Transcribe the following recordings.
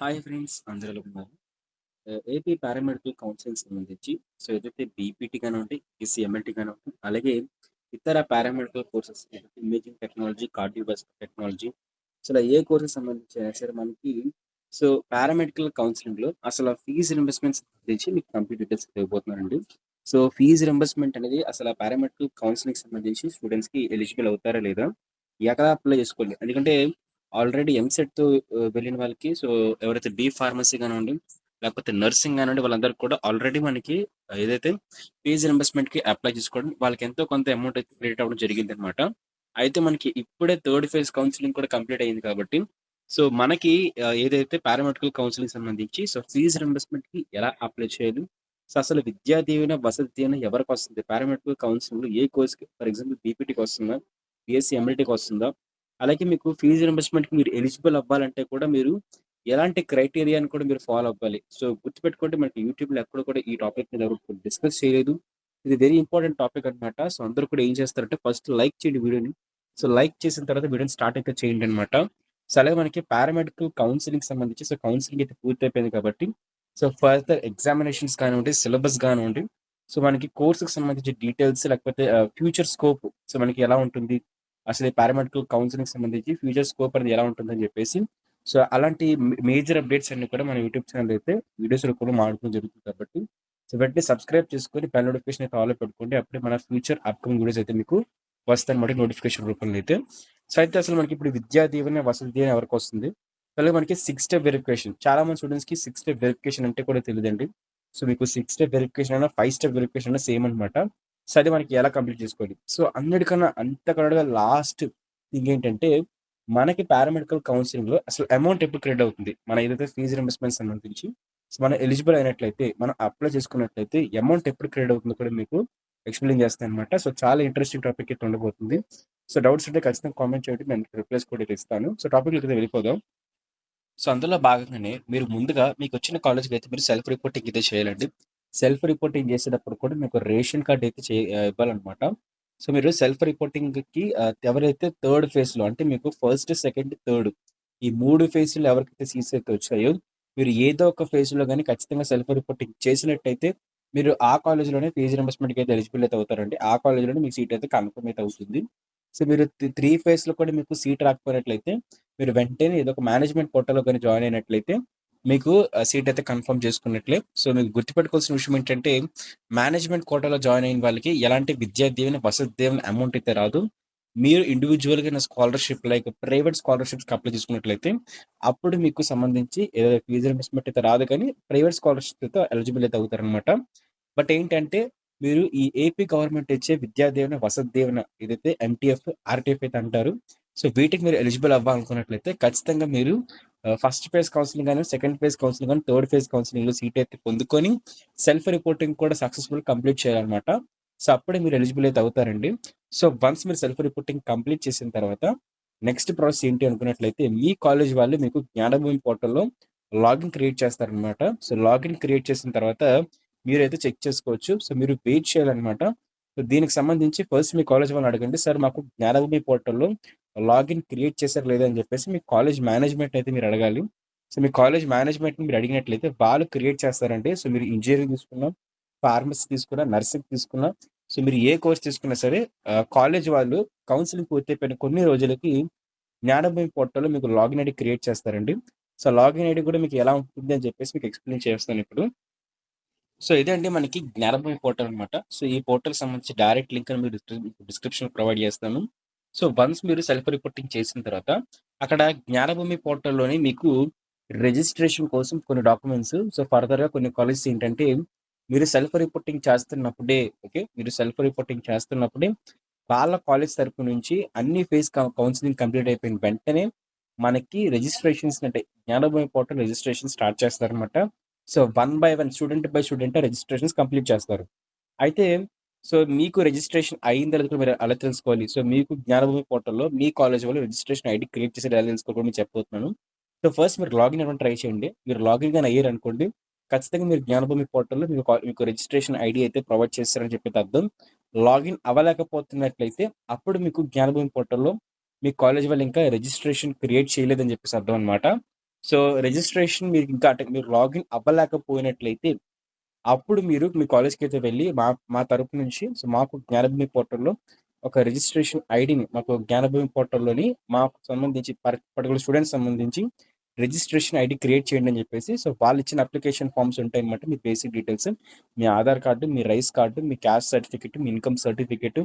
Hi friends అందరూ ఎలా ఉన్నారు? ఏపీ పారామెడికల్ కౌన్సిల్‌కి సంబంధించి ఏదైతే బీపీటీ కానివ్వండి, ఈసీఎంఎల్టీ కానివ్వండి, అలాగే ఇతర పారామెడికల్ కోర్సెస్ ఏదైతే ఇమేజింగ్ టెక్నాలజీ, కార్డియోవాస్కులర్ టెక్నాలజీ అసలు ఏ కోర్స్‌కి సంబంధించి అయినా సరే మనకి పారామెడికల్ కౌన్సిలింగ్‌లో అసలు ఫీజ్ రింబర్స్‌మెంట్ సంబంధించి మీకు కంప్లీట్ డీటెయిల్స్ ఇవ్వబోతున్నానండి. ఫీజ్ రింబర్స్‌మెంట్ అనేది అసల పారామెడికల్ కౌన్సిలింగ్‌కి సంబంధించి స్టూడెంట్స్‌కి ఎలిజిబుల్ అవుతారా లేదా? ఎక్కడ అప్లై చేసుకోవాలి? ఎందుకంటే ఆల్రెడీ ఎంసెట్‌తో వెళ్ళిన వాళ్ళకి ఎవరైతే ఫార్మసీ గానివ్వండి, లేకపోతే నర్సింగ్ గానివ్వండి వాళ్ళందరికి కూడా ఆల్రెడీ మనకి ఏదైతే ఫీజ్ రింబర్స్‌మెంట్‌కి అప్లై చేసుకోవడం వాళ్ళకి ఎంతో కొంత అమౌంట్ అయితే క్రెడిట్ అవ్వడం జరిగిందనమాట. అయితే మనకి ఇప్పుడే థర్డ్ ఫేజ్ కౌన్సెలింగ్ కూడా కంప్లీట్ అయింది కాబట్టి, మనకి ఏదైతే పారామెడికల్ కౌన్సెలింగ్ సంబంధించి ఫీజ్ రింబర్స్‌మెంట్‌కి ఎలా అప్లై చేయాలి? అసలు Vidya Deevena, Vasathi Deevena ఎవరికొస్తుంది? Paramedical కౌన్సెలింగ్‌లో A కోర్స్‌కి for example బీపీటీకి వస్తుందా? బీఎస్సీ ఎంఎల్టీకి వస్తుందా? అలాగే మీకు ఫీజ్ రింబర్స్‌మెంట్‌కి మీరు ఎలిజిబుల్ అవ్వాలంటే కూడా మీరు ఎలాంటి క్రైటీరియాని కూడా మీరు ఫాలో అవ్వాలి. గుర్తుపెట్టుకోండి మనకి యూట్యూబ్‌లో ఎక్కడ కూడా ఈ టాపిక్ మీద ఎవరు డిస్కస్ చేయలేదు. ఇది వెరీ ఇంపార్టెంట్ టాపిక్ అన్నమాట. అందరూ కూడా ఏం చేస్తారంటే ఫస్ట్ లైక్ చేయండి వీడియోని. లైక్ చేసిన తర్వాత వీడియోని స్టార్ట్ అయితే చేయండన్నమాట. అలాగే మనకి పారామెడికల్ కౌన్సెలింగ్‌కి సంబంధించి కౌన్సెలింగ్ అయితే పూర్తయిపోయింది కాబట్టి ఫర్దర్ ఎగ్జామినేషన్స్ కానివ్వండి, సిలబస్ కానివ్వండి, మనకి కోర్స్‌కి సంబంధించి డీటెయిల్స్ లేకపోతే ఫ్యూచర్ స్కోప్ మనకి ఎలా ఉంటుంది? అసలు ఈ పారామెడికల్ కౌన్సెలింగ్‌కి సంబంధించి ఫ్యూచర్ స్కోప్ అనేది ఎలా ఉంటుందని చెప్పేసి అలాంటి మేజర్ అప్డేట్స్ అన్ని కూడా మన యూట్యూబ్ ఛానల్ అయితే వీడియోస్ రూపంలో మాట్లాడడం జరుగుతుంది కాబట్టి వెంటనే సబ్స్క్రైబ్ చేసుకొని బెల్ నోటిఫికేషన్ అయితే ఆల్ పెట్టుకోండి. అప్పుడే మన ఫ్యూచర్ అప్కమింగ్ వీడియోస్ అయితే మీకు వస్తాయన్నమాట నోటిఫికేషన్ రూపంలో అయితే. అయితే అసలు మనకి ఇప్పుడు విద్యా దీవెన, వసతి దీవెన ఎవరికి వస్తుంది? అలాగే మనకి 6 స్టెప్ వెరిఫికేషన్. చాలా మంది స్టూడెంట్స్‌కి 6 స్టెప్ వెరిఫికేషన్ అంటే కూడా తెలీదండి. మీకు 6 స్టెప్ వెరిఫికేషన్ అయినా, 5 స్టెప్ వెరిఫికేషన్ అయినా సేమ్ అనమాట. అది మనకి ఎలా కంప్లీట్ చేసుకోవాలి? అన్నిటికన్నా అంతకన్నా లాస్ట్ థింగ్ ఏంటంటే మనకి పారామెడికల్ కౌన్సిలింగ్‌లో అసలు అమౌంట్ ఎప్పుడు క్రెడిట్ అవుతుంది? మన ఏదైతే ఫీజ్ రింబర్స్‌మెంట్ సంబంధించి మనం ఎలిజిబుల్ అయినట్లయితే, మనం అప్లై చేసుకున్నట్లయితే అమౌంట్ ఎప్పుడు క్రెడిట్ అవుతుందో కూడా మీకు ఎక్స్‌ప్లెయిన్ చేస్తానన్నమాట. చాలా ఇంట్రెస్టింగ్ టాపిక్ అయితే ఉండబోతుంది. డౌట్స్ ఉంటే ఖచ్చితంగా కామెంట్ చేయండి. నేను రిప్లైస్ కూడా అయితే ఇస్తాను. టాపిక్‌లోకి అయితే వెళ్ళిపోదాం. అందులో భాగంగానే మీరు ముందుగా మీకొచ్చిన కాలేజ్‌కి అయితే మీరు సెల్ఫ్ రిపోర్టింగ్ అయితే చేయాలండి. సెల్ఫ్ రిపోర్టింగ్ చేసేటప్పుడు కూడా మీకు రేషన్ కార్డ్ అయితే ఇవ్వాలన్నమాట. మీరు సెల్ఫ్ రిపోర్టింగ్‌కి ఎవరైతే థర్డ్ ఫేజ్‌లో అంటే మీకు ఫస్ట్, సెకండ్, థర్డ్ ఈ 3 ఫేజ్‌లో ఎవరికైతే సీట్స్ అయితే వచ్చాయో, మీరు ఏదో ఒక ఫేజ్‌లో గాని ఖచ్చితంగా సెల్ఫ్ రిపోర్టింగ్ చేసినట్టయితే, మీరు ఆ కాలేజ్‌లోనే ఫీజ్ రింబర్స్‌మెంట్‌కి అయితే ఎలిజిబుల్ అయితే అవుతారండి. ఆ కాలేజ్‌లోనే మీకు సీట్ అయితే కన్ఫర్మ్ అయితే అవుతుంది. మీరు 3 ఫేజ్‌లో కూడా మీకు సీట్ రాకపోయినట్లయితే మీరు వెంటనే ఏదో ఒక మేనేజ్మెంట్ పోర్టల్‌లో గాని జాయిన్ అయినట్లయితే, మీకు సీట్ అయితే కన్ఫర్మ్ చేసుకున్నట్లే. మీకు గుర్తుపెట్టుకోవాల్సిన విషయం ఏంటంటే, మేనేజ్మెంట్ కోటాలో జాయిన్ అయిన వాళ్ళకి ఎలాంటి విద్యా దీవెన, వసతి దీవెన అమౌంట్ అయితే రాదు. మీరు ఇండివిడ్యువల్‌గా స్కాలర్‌షిప్ లైక్ ప్రైవేట్ స్కాలర్‌షిప్స్‌కి అప్లై చేసుకున్నట్లయితే, అప్పుడు మీకు సంబంధించి ఫీజ్ రీయింబర్స్‌మెంట్ అయితే రాదు కానీ, ప్రైవేట్ స్కాలర్‌షిప్‌తో ఎలిజిబుల్ అయితే అవుతారనమాట. ఏంటంటే, మీరు ఈ ఏపీ గవర్నమెంట్ ఇచ్చే విద్యా దీవెన, వసతి దీవెన ఏదైతే ఎంటీఎఫ్, ఆర్‌టీఎఫ్ అయితే అంటారు. వీటికి మీరు ఎలిజిబుల్ అవ్వాలనుకున్నట్లయితే ఖచ్చితంగా మీరు ఫస్ట్ ఫేజ్ కౌన్సిలింగ్ గాని, సెకండ్ ఫేజ్ కౌన్సిలింగ్ గాని, థర్డ్ ఫేజ్ కౌన్సిలింగ్‌లో సీట్ అయితే పొందుకొని సెల్ఫ్ రిపోర్టింగ్ కూడా సక్సెస్‌ఫుల్ కంప్లీట్ చేయాలన్నమాట. అప్పుడే మీరు ఎలిజిబుల్ అయితే అవుతారండి. వన్స్ మీరు సెల్ఫ్ రిపోర్టింగ్ కంప్లీట్ చేసిన తర్వాత నెక్స్ట్ ప్రాసెస్ ఏంటి అనుకున్నట్లయితే మీ కాలేజ్ వాళ్ళు మీకు జ్ఞానభూమి పోర్టల్‌లో లాగిన్ క్రియేట్ చేస్తారనమాట. లాగిన్ క్రియేట్ చేసిన తర్వాత మీరైతే చెక్ చేసుకోవచ్చు. మీరు వెయిట్ చేయాలన్నమాట. దీనికి సంబంధించి ఫస్ట్ మీ కాలేజ్ వాళ్ళని అడగండి. సార్ మాకు జ్ఞానభూమి పోర్టల్‌లో లాగిన్ క్రియేట్ చేశారా లేదా అని చెప్పేసి మీ కాలేజ్ మేనేజ్మెంట్ అయితే మీరు అడగాలి. మీ కాలేజ్ మేనేజ్మెంట్‌ని మీరు అడిగినట్లయితే వాళ్ళు క్రియేట్ చేస్తారండి. మీరు ఇంజినీరింగ్ తీసుకున్నా, ఫార్మసీ తీసుకున్నా, నర్సింగ్ తీసుకున్నా, మీరు ఏ కోర్స్ తీసుకున్నా సరే కాలేజ్ వాళ్ళు కౌన్సెలింగ్ పూర్తయిపోయిన కొన్ని రోజులకి జ్ఞానభూమి పోర్టల్‌లో మీకు లాగిన్ ఐడీ క్రియేట్ చేస్తారండి. లాగిన్ ఐడీ కూడా మీకు ఎలా ఉంటుంది అని చెప్పేసి మీకు ఎక్స్‌ప్లెయిన్ చేస్తాను ఇప్పుడు. ఇదే అండి మనకి జ్ఞానభూమి పోర్టల్ అనమాట. ఈ పోర్టల్‌కి సంబంధించి డైరెక్ట్ లింక్ మీకు డిస్క్రిప్షన్‌లో ప్రొవైడ్ చేస్తాను. వన్స్ మీరు సెల్ఫ్ రిపోర్టింగ్ చేసిన తర్వాత అక్కడ జ్ఞానభూమి పోర్టల్‌లోని మీకు రిజిస్ట్రేషన్ కోసం కొన్ని డాక్యుమెంట్స్ ఫర్దర్‌గా కొన్ని కాలేజెస్ ఏంటంటే మీరు సెల్ఫ్ రిపోర్టింగ్ చేస్తున్నప్పుడే ఓకే. మీరు సెల్ఫ్ రిపోర్టింగ్ చేస్తున్నప్పుడే వాళ్ళ కాలేజ్ తరపు నుంచి అన్ని ఫేజ్ కౌన్సెలింగ్ కంప్లీట్ అయిపోయిన వెంటనే మనకి రిజిస్ట్రేషన్స్ అంటే జ్ఞానభూమి పోర్టల్ రిజిస్ట్రేషన్ స్టార్ట్ చేస్తారనమాట. One by one student by student registrations complete చేస్తారు. అయితే మీకు రిజిస్ట్రేషన్ అయిందా లేదో మీరు ఎలా తెలుసుకోవాలి? మీకు జ్ఞానభూమి పోర్టల్‌లో మీ కాలేజ్ వాళ్ళు రిజిస్ట్రేషన్ ఐడీ క్రియేట్ చేసారో ఎలా తెలుసుకోవాలో మీకు చెప్పబోతున్నాను. ఫస్ట్ మీరు లాగిన్ అవ్వడానికి ట్రై చేయండి. మీరు లాగిన్ గాని అయ్యారనుకోండి, ఖచ్చితంగా మీరు జ్ఞానభూమి పోర్టల్‌లో మీకు రిజిస్ట్రేషన్ ఐడీ అయితే ప్రొవైడ్ చేశారని చెప్పేసి అర్థం. లాగిన్ అవ్వలేకపోతున్నట్లయితే అప్పుడు మీకు జ్ఞానభూమి పోర్టల్‌లో మీ కాలేజ్ వాళ్ళు ఇంకా రిజిస్ట్రేషన్ క్రియేట్ చేయలేదని చెప్పేసి అర్థం అనమాట. సో, రిజిస్ట్రేషన్ మీకు ఇంకా అంటే మీరు లాగిన్ అవ్వలేకపోయినట్లయితే, అప్పుడు మీరు మీ కాలేజ్‌కైతే వెళ్ళి మా తరపు నుంచి మాకు జ్ఞానభూమి పోర్టల్‌లో ఒక రిజిస్ట్రేషన్ ఐడీని మాకు జ్ఞానభూమి పోర్టల్‌లోని మాకు సంబంధించి పర్టిక్యులర్ స్టూడెంట్స్ సంబంధించి రిజిస్ట్రేషన్ ఐడీ క్రియేట్ చేయండి అని చెప్పేసి, సో వాళ్ళిచ్చిన అప్లికేషన్ ఫార్మ్స్ ఉంటాయన్నమాట. మీ బేసిక్ డీటెయిల్స్, మీ ఆధార్ కార్డు, మీ రైస్ కార్డు, మీ క్యాస్ట్ సర్టిఫికేట్, మీ ఇన్‌కమ్ సర్టిఫికేట్,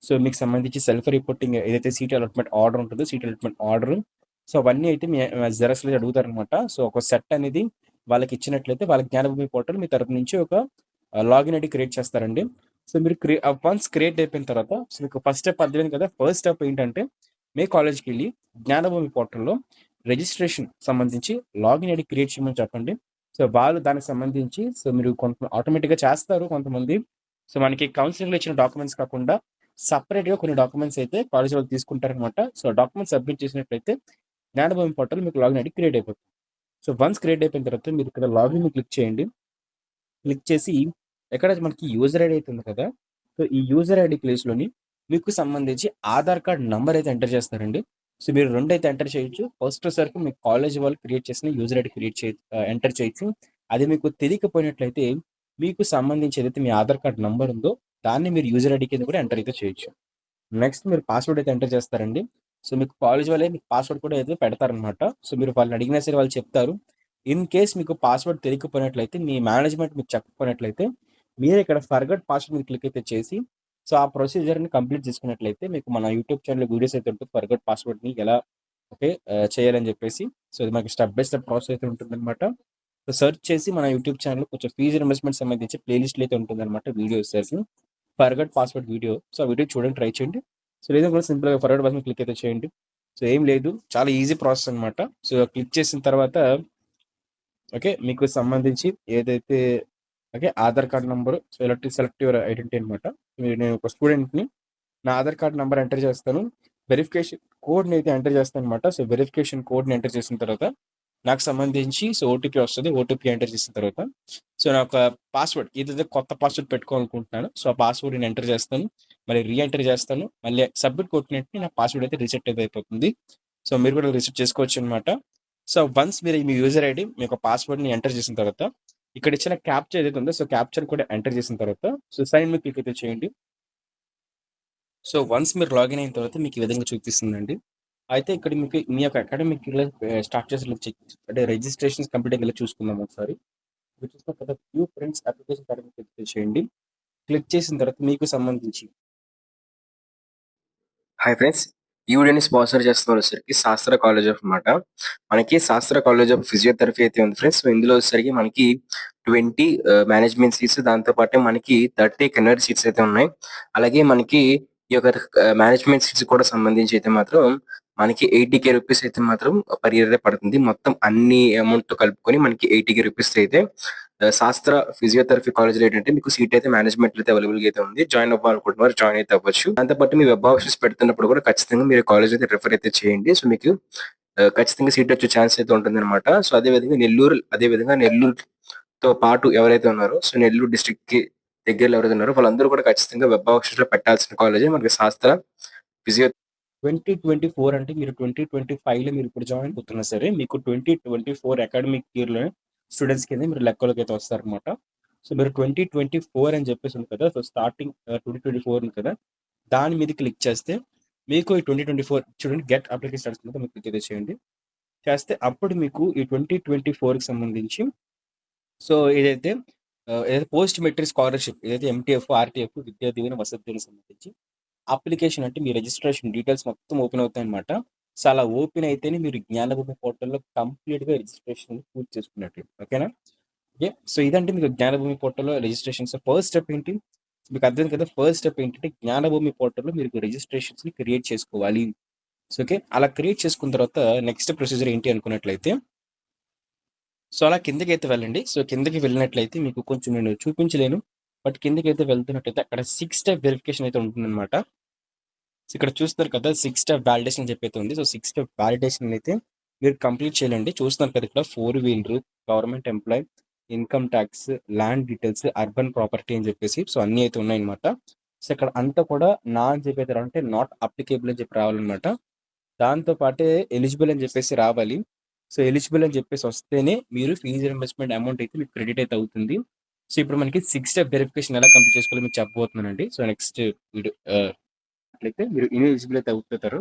సో మీకు సంబంధించి సెల్ఫ్ రిపోర్టింగ్ ఏదైతే సీట్ అలాట్‌మెంట్ ఆర్డర్ ఉంటుందో, సీట్ అలాట్‌మెంట్ ఆర్డర్, సో అవన్నీ అయితే మీ జెరాక్స్‌లో అడుగుతారనమాట. సో ఒక సెట్ అనేది వాళ్ళకి ఇచ్చినట్లయితే వాళ్ళ జ్ఞానభూమి పోర్టల్ మీ తరపు నుంచి ఒక లాగిన్ ఐడి క్రియేట్ చేస్తారండి. సో మీరు వన్స్ క్రియేట్ అయిపోయిన తర్వాత, సో మీకు ఫస్ట్ స్టెప్ అర్థమైంది కదా. ఫస్ట్ స్టెప్ ఏంటంటే మీ కాలేజ్కి వెళ్ళి జ్ఞానభూమి పోర్టల్లో రిజిస్ట్రేషన్ సంబంధించి లాగిన్ ఐడి క్రియేట్ చేయమని చెప్పండి. సో వాళ్ళు దానికి సంబంధించి సో మీరు కొంత ఆటోమేటిక్గా చేస్తారు కొంతమంది. సో మనకి కౌన్సిలింగ్లో ఇచ్చిన డాక్యుమెంట్స్ కాకుండా సపరేట్గా కొన్ని డాక్యుమెంట్స్ అయితే కాలేజ్ వాళ్ళు తీసుకుంటారనమాట. సో డాక్యుమెంట్స్ సబ్మిట్ చేసినట్లయితే జ్ఞానభూమి పోర్టల్ మీకు లాగిన్ ఐడి క్రియేట్ అయిపోతుంది. సో వన్స్ క్రియేట్ అయిపోయిన తర్వాత మీరు ఇక్కడ లాగిన్ క్లిక్ చేయండి. క్లిక్ చేసి ఎక్కడ మనకి యూజర్ ఐడి అయితే ఉంది కదా, సో ఈ యూజర్ ఐడి ప్లేస్లోని మీకు సంబంధించి ఆధార్ కార్డ్ నంబర్ అయితే ఎంటర్ చేస్తారండి. సో మీరు రెండు అయితే ఎంటర్ చేయొచ్చు. ఫస్ట్ వరకు మీ కాలేజ్ వాళ్ళు క్రియేట్ చేసిన యూజర్ ఐడి ఎంటర్ చేయొచ్చు. అది మీకు తెలియకపోయినట్లయితే మీకు సంబంధించి ఏదైతే మీ ఆధార్ కార్డ్ నంబర్ ఉందో దాన్ని మీరు యూజర్ ఐడి కింద కూడా ఎంటర్ అయితే చేయొచ్చు. నెక్స్ట్ మీరు పాస్వర్డ్ అయితే ఎంటర్ చేస్తారండి. సో మీకు కాలేజ్ వాళ్ళే మీకు పాస్వర్డ్ కూడా అయితే పెడతారనమాట. సో మీరు వాళ్ళని అడిగినా సరే వాళ్ళు చెప్తారు. ఇన్ కేస్ మీకు పాస్వర్డ్ తెలియకపోయినట్లయితే, మీ మేనేజ్మెంట్ మీకు చెప్పకపోయినట్లయితే, మీరు ఇక్కడ ఫర్గట్ పాస్వర్డ్ మీద క్లిక్ అయితే చేసి, సో ఆ ప్రొసీజర్ని కంప్లీట్ చేసుకున్నట్లయితే మీకు మన యూట్యూబ్ ఛానల్ వీడియోస్ అయితే ఉంటుంది. ఫర్గట్ పాస్వర్డ్ని ఎలా చేయాలని చెప్పేసి. సో ఇది మనకి స్టెప్ బై స్టెప్ ప్రాసెస్ అయితే ఉంటుందన్నమాట. సో సెర్చ్ చేసి మన యూట్యూబ్ ఛానల్ కొంచెం ఫీజు రియంబర్స్మెంట్ సంబంధించి ప్లేలిస్ట్లు అయితే ఉంటుందన్నమాట. వీడియోస్ చేసి ఫర్గట్ పాస్వర్డ్ వీడియో, సో ఆ వీడియో చూడండి, ట్రై చేయండి. సో లేదా కూడా సింపుల్గా ఫర్గట్ పాస్వర్డ్ క్లిక్ అయితే చేయండి. సో ఏం లేదు, చాలా ఈజీ ప్రాసెస్ అనమాట. సో క్లిక్ చేసిన తర్వాత మీకు సంబంధించి ఏదైతే Aadhaar card number, so select your identity అనమాట. నేను ఒక స్టూడెంట్ని, నా ఆధార్ కార్డ్ నెంబర్ ఎంటర్ చేస్తాను, వెరిఫికేషన్ కోడ్ని అయితే ఎంటర్ చేస్తాను అనమాట. సో వెరిఫికేషన్ కోడ్ని ఎంటర్ చేసిన తర్వాత నాకు సంబంధించి సో ఓటీపీ వస్తుంది. ఓటీపీ ఎంటర్ చేసిన తర్వాత సో నా ఒక పాస్వర్డ్ ఏదైతే కొత్త పాస్వర్డ్ పెట్టుకోవాలనుకుంటున్నాను, సో ఆ పాస్వర్డ్ నేను ఎంటర్ చేస్తాను, మళ్ళీ రీఎంటర్ చేస్తాను, మళ్ళీ సబ్మిట్ కొట్టినట్టు నా పాస్వర్డ్ అయితే రీసెట్ అయితే అయిపోతుంది. సో మీరు కూడా రీసెట్ చేసుకోవచ్చు అనమాట. సో వన్స్ మీరు మీ యూజర్ ఐడి మీ యొక్క పాస్వర్డ్ని ఎంటర్ చేసిన తర్వాత ఇక్కడ ఇచ్చిన క్యాప్చర్ ఏదైతే ఉందో, సో క్యాప్చర్ కూడా ఎంటర్ చేసిన తర్వాత సో సైన్ మీ క్లిక్ అయితే చేయండి. సో వన్స్ మీరు లాగిన్ అయిన తర్వాత మీకు ఈ విధంగా చూపిస్తుందండి. అయితే ఇక్కడ మీకు మీ యొక్క అకాడమిక్ స్టార్ట్ చేసిన అంటే రిజిస్ట్రేషన్స్ కంప్లీట్ అయ్యేలా చూసుకుందాం ఒకసారి. ఇక్కడ చూసిన తర్వాత వ్యూ ఫ్రెండ్స్ అప్లికేషన్ క్లిక్ చేయండి. క్లిక్ చేసిన తర్వాత మీకు సంబంధించి హాయ్ ఫ్రెండ్స్, ఈ వీడియోని స్పాన్సర్ చేస్తున్న వచ్చేసరికి శాస్త్ర కాలేజ్ ఆఫ్ అన్నమాట. మనకి శాస్త్ర కాలేజ్ ఆఫ్ ఫిజియోథెరపీ అయితే ఉంది ఫ్రెండ్స్. సో ఇందులో వచ్చేసరికి మనకి 20 మేనేజ్మెంట్ సీట్స్, దాంతో పాటు మనకి 30 కెనరీ సీట్స్ అయితే ఉన్నాయి. అలాగే మనకి ఈ యొక్క మేనేజ్మెంట్ సీట్స్ కూడా సంబంధించి అయితే మాత్రం మనకి 80K రూపీస్ అయితే మాత్రం పర్ ఇయర్ పడుతుంది. మొత్తం అన్ని అమౌంట్ కలుపుకొని మనకి 80K రూపీస్ అయితే శాస్త్ర ఫిజియోథెరపీ కాలేజ్ ఏంటంటే మీకు సీట్ అయితే మేనేజ్మెంట్ అయితే అవైలబుల్ అయితే ఉంది. జాయిన్ అవ్వాలనుకుంటున్నారు, జాయిన్ అయితే అవ్వచ్చు. దాంతోపాటు మీ వెబ్ ఆప్షన్స్ పెడుతున్నప్పుడు కూడా ఖచ్చితంగా మీరు కాలేజ్ అయితే రిఫర్ అయితే చేయండి. సో మీకు ఖచ్చితంగా సీట్ వచ్చే ఛాన్స్ అయితే ఉంటుంది అనమాట. సో అదే విధంగా నెల్లూరుతో పాటు ఎవరైతే ఉన్నారో, సో నెల్లూరు డిస్ట్రిక్ట్ కి దగ్గరలో ఎవరైతే ఉన్నారో వాళ్ళందరూ కూడా ఖచ్చితంగా వెబ్ ఆప్షన్స్ లో పెట్టాల్సిన కాలేజే మనకి శాస్త్ర ఫిజియో. 2024 అంటే మీరు 2025లో మీరు ఇప్పుడు జాయిన్ అవుతున్నా సరే మీకు 2024 అకాడమిక్ ఇయర్లో స్టూడెంట్స్ కింద మీరు లెక్కలోకి అయితే వస్తారనమాట. సో మీరు 2024 అని చెప్పేసి ఉంది కదా, సో స్టార్టింగ్ 2024 ఉంది కదా, దాని మీద క్లిక్ చేస్తే మీకు ఈ 2024 చూడండి, గెట్ అప్లికేషన్ స్టార్ట్స్ మీద మీకు క్లిక్ అయితే చేయండి. చేస్తే అప్పుడు మీకు ఈ 2024కి సంబంధించి సో ఏదైతే పోస్ట్ మెట్రిక్ స్కాలర్షిప్ ఏదైతే ఎంటీఎఫ్, ఆర్టీఎఫ్, విద్యా దీవెన, వసతి దీవెనకి సంబంధించి అప్లికేషన్ అంటే మీ రిజిస్ట్రేషన్ డీటెయిల్స్ మొత్తం ఓపెన్ అవుతాయి అనమాట. సో అలా ఓపెన్ అయితేనే మీరు జ్ఞానభూమి పోర్టల్లో కంప్లీట్గా రిజిస్ట్రేషన్ పూర్తి చేసుకున్నట్లు. ఓకేనా? ఓకే. సో ఇదంటే మీకు జ్ఞానభూమి పోర్టల్లో రిజిస్ట్రేషన్. సో ఫస్ట్ స్టెప్ ఏంటి మీకు అర్థం కదా. ఫస్ట్ స్టెప్ ఏంటంటే జ్ఞానభూమి పోర్టల్లో మీరు రిజిస్ట్రేషన్స్ని క్రియేట్ చేసుకోవాలి. సో ఓకే, అలా క్రియేట్ చేసుకున్న తర్వాత నెక్స్ట్ ప్రొసీజర్ ఏంటి అనుకున్నట్లయితే సో అలా కిందకి అయితే వెళ్ళండి. సో కిందకి వెళ్ళినట్లయితే మీకు కొంచెం నేను చూపించలేను, బట్ కిందకి అయితే వెళ్తున్నట్టయితే అక్కడ 6 స్టెప్ వెరిఫికేషన్ అయితే ఉంటుందన్నమాట. సో ఇక్కడ చూస్తారు కదా 6 స్టెప్ వాలిడేషన్ అని చెప్పి అయితే ఉంది. సో 6 స్టెప్ వాలిడేషన్ అయితే మీరు కంప్లీట్ చేయాలండి. చూస్తున్నారు కదా ఇక్కడ 4 wheeler, government employee, income tax, land details, urban property అని చెప్పేసి సో అన్నీ అయితే ఉన్నాయన్నమాట. సో ఇక్కడ అంతా కూడా నా అని చెప్పి అయితే అంటే నాట్ అప్లికేబుల్ అని చెప్పి రావాలన్నమాట. దాంతో పాటే ఎలిజిబుల్ అని చెప్పేసి రావాలి. సో, ఎలిజిబుల్ అని చెప్పేసి వస్తేనే మీరు ఫీజ్ రీయింబర్స్‌మెంట్ అమౌంట్ అయితే మీకు క్రెడిట్ అయితే అవుతుంది. సో, ఇప్పుడు మనకి 6 స్టెప్ వెరిఫికేషన్ ఎలా కంప్లీట్ చేసుకోవాలో మీకు చెప్పబోతున్నానండి. సో, నెక్స్ట్ వీడియో అట్లయితే మీరు ఎలిజిబుల్ అయితే అయిపోతారు.